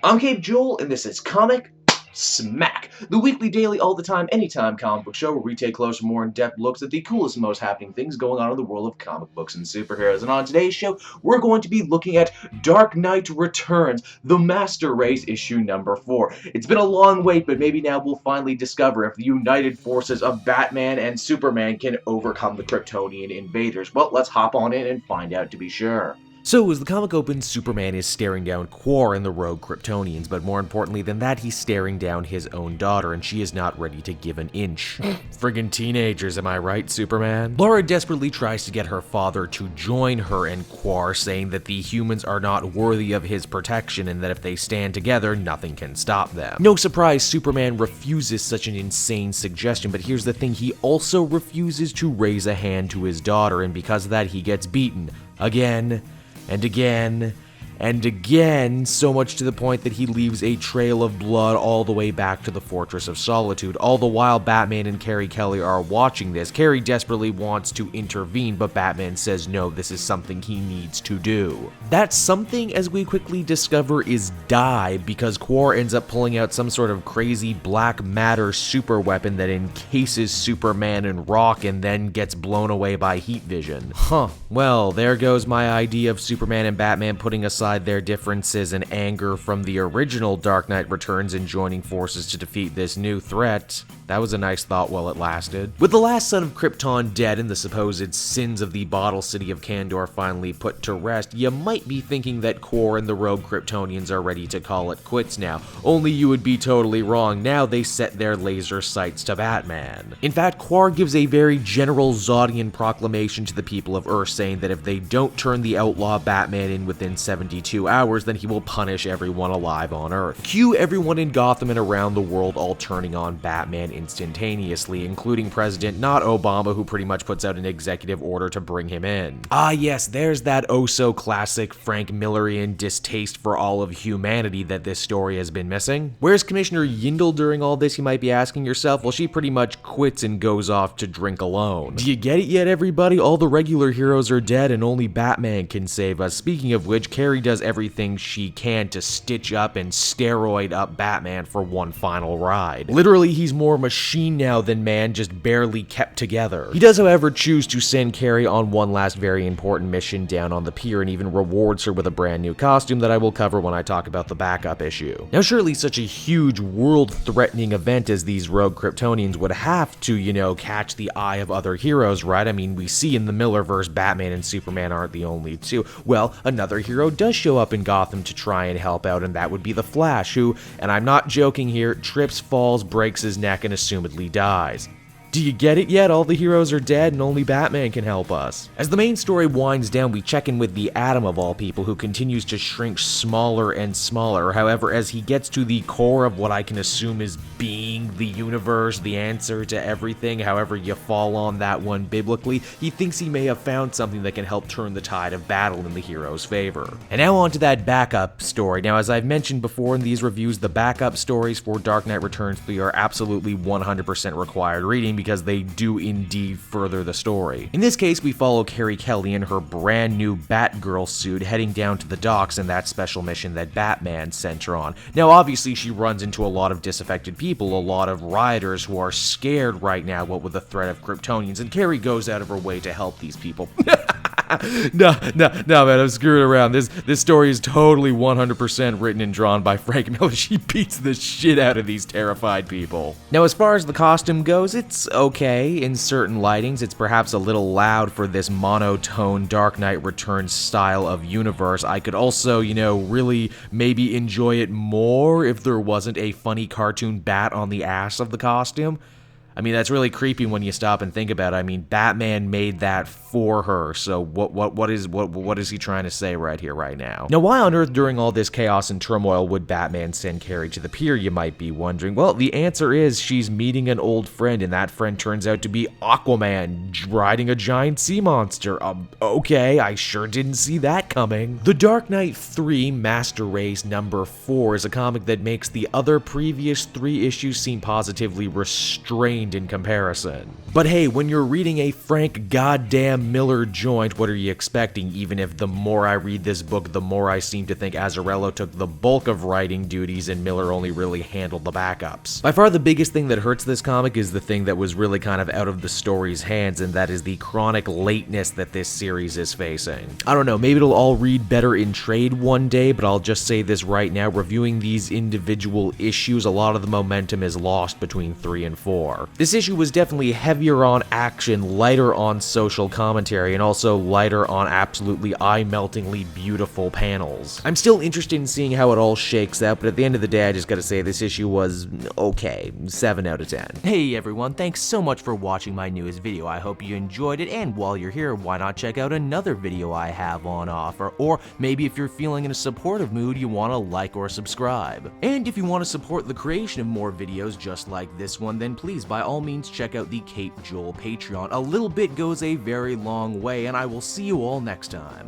I'm Cape Joel, and this is Comic Smack, the weekly, daily, all the time, anytime comic book show where we take closer, more in-depth looks at the coolest and most happening things going on in the world of comic books and superheroes. And on today's show, we're going to be looking at Dark Knight Returns, The Master Race, issue number 4. It's been a long wait, but maybe now we'll finally discover if the united forces of Batman and Superman can overcome the Kryptonian invaders. Well, let's hop on in and find out to be sure. So, as the comic opens, Superman is staring down Quar and the rogue Kryptonians, but more importantly than that, he's staring down his own daughter, and she is not ready to give an inch. Friggin' teenagers, am I right, Superman? Laura desperately tries to get her father to join her and Quar, saying that the humans are not worthy of his protection, and that if they stand together, nothing can stop them. No surprise, Superman refuses such an insane suggestion, but here's the thing, he also refuses to raise a hand to his daughter, and because of that, he gets beaten. Again, and again, and again, so much to the point that he leaves a trail of blood all the way back to the Fortress of Solitude. All the while, Batman and Keri are watching this. Keri desperately wants to intervene, but Batman says no, this is something he needs to do. That something, as we quickly discover, is dye, because Quar ends up pulling out some sort of crazy black matter super weapon that encases Superman in rock and then gets blown away by heat vision. Well, there goes my idea of Superman and Batman putting aside their differences and anger from the original Dark Knight Returns and joining forces to defeat this new threat. That was a nice thought while it lasted. With the last son of Krypton dead and the supposed sins of the bottle city of Kandor finally put to rest, you might be thinking that Quar and the rogue Kryptonians are ready to call it quits now. Only you would be totally wrong. Now they set their laser sights to Batman. In fact, Quar gives a very general Zodian proclamation to the people of Earth, saying that if they don't turn the outlaw Batman in within 72 hours, then he will punish everyone alive on Earth. Cue everyone in Gotham and around the world all turning on Batman instantaneously, including President not Obama, who pretty much puts out an executive order to bring him in. Ah yes, there's that oh-so-classic Frank Millerian distaste for all of humanity that this story has been missing. Where's Commissioner Yindel during all this, you might be asking yourself? Well, she pretty much quits and goes off to drink alone. Do you get it yet, everybody? All the regular heroes are dead and only Batman can save us. Speaking of which, Keri does everything she can to stitch up and steroid up Batman for one final ride. Literally, he's more machine now than man, just barely kept together. He does, however, choose to send Keri on one last very important mission down on the pier and even rewards her with a brand new costume that I will cover when I talk about the backup issue. Now, surely such a huge world-threatening event as these rogue Kryptonians would have to, catch the eye of other heroes, right? I mean, we see in the Millerverse Batman and Superman aren't the only two. Well, another hero does show up in Gotham to try and help out, and that would be the Flash, who, and I'm not joking here, trips, falls, breaks his neck, and assumedly dies. Do you get it yet? All the heroes are dead and only Batman can help us. As the main story winds down, we check in with the Atom of all people, who continues to shrink smaller and smaller. However, as he gets to the core of what I can assume is being the universe, the answer to everything, however you fall on that one biblically, he thinks he may have found something that can help turn the tide of battle in the hero's favor. And now on to that backup story. Now, as I've mentioned before in these reviews, the backup stories for Dark Knight Returns 3 are absolutely 100% required reading, because they do indeed further the story. In this case, we follow Keri in her brand new Batgirl suit heading down to the docks in that special mission that Batman sent her on. Now, obviously, she runs into a lot of disaffected people, a lot of rioters who are scared right now what with the threat of Kryptonians, and Keri goes out of her way to help these people. No, man, I'm screwing around. This story is totally 100% written and drawn by Frank Miller. She beats the shit out of these terrified people. Now, as far as the costume goes, it's okay in certain lightings. It's perhaps a little loud for this monotone Dark Knight Returns style of universe. I could also, really maybe enjoy it more if there wasn't a funny cartoon bat on the ass of the costume. I mean, that's really creepy when you stop and think about it. I mean, Batman made that for her, so what is he trying to say right here, right now? Now, why on earth during all this chaos and turmoil would Batman send Keri to the pier, you might be wondering? Well, the answer is she's meeting an old friend, and that friend turns out to be Aquaman, riding a giant sea monster. Okay, I sure didn't see that coming. The Dark Knight 3 Master Race number 4 is a comic that makes the other previous 3 issues seem positively restrained kind in comparison. But hey, when you're reading a Frank goddamn Miller joint, what are you expecting? Even if the more I read this book, the more I seem to think Azzarello took the bulk of writing duties and Miller only really handled the backups. By far the biggest thing that hurts this comic is the thing that was really kind of out of the story's hands, and that is the chronic lateness that this series is facing. I don't know, maybe it'll all read better in trade one day, but I'll just say this right now, reviewing these individual issues, a lot of the momentum is lost between 3 and 4. This issue was definitely heavier on action, lighter on social commentary, and also lighter on absolutely eye-meltingly beautiful panels. I'm still interested in seeing how it all shakes out, but at the end of the day, I just gotta say this issue was okay, 7 out of 10. Hey everyone, thanks so much for watching my newest video. I hope you enjoyed it, and while you're here, why not check out another video I have on offer, or maybe if you're feeling in a supportive mood, you want to like or subscribe. And if you want to support the creation of more videos just like this one, then please by all means check out the Cape Joel Patreon. A little bit goes a very long way, and I will see you all next time.